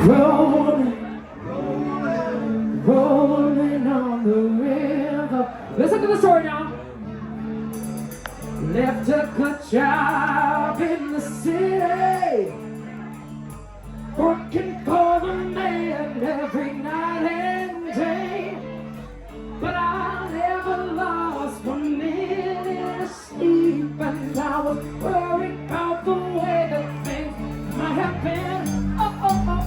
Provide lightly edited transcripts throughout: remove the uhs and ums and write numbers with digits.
Rolling, rolling on the river. Listen to the story now. Left a good job in the city, working for the man every night and day. But I never lost 1 minute of sleep, and I was worried about the way that things might have been.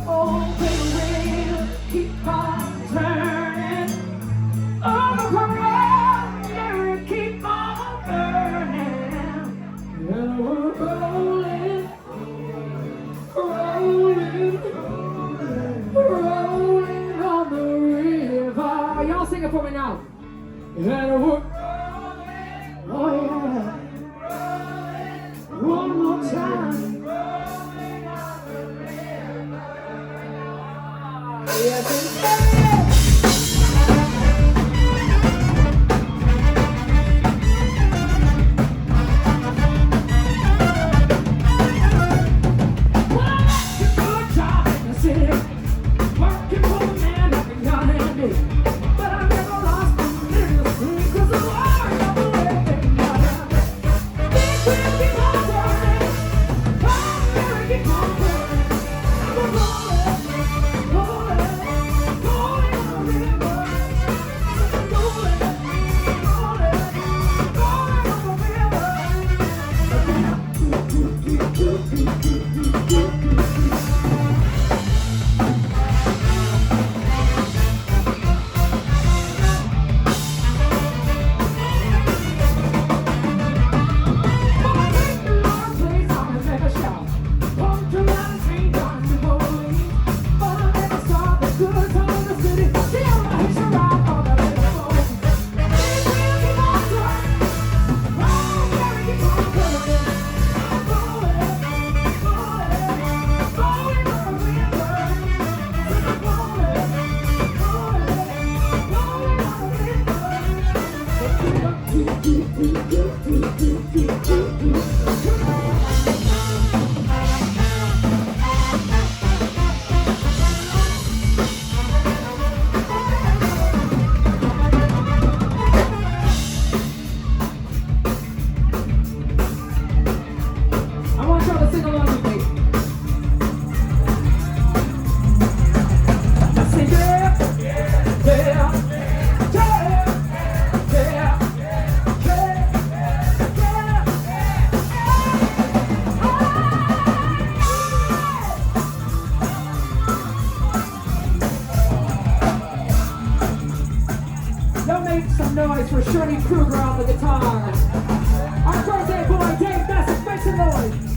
The wheel keep on turning, all the around here keep on burning, and we're rolling, rolling, rolling on the river. Y'all sing it for me now. And we're rolling, oh yeah, one more time. Yes, some noise for Shirley Kruger on the guitar. Our birthday boy, Dave Messick, make some noise.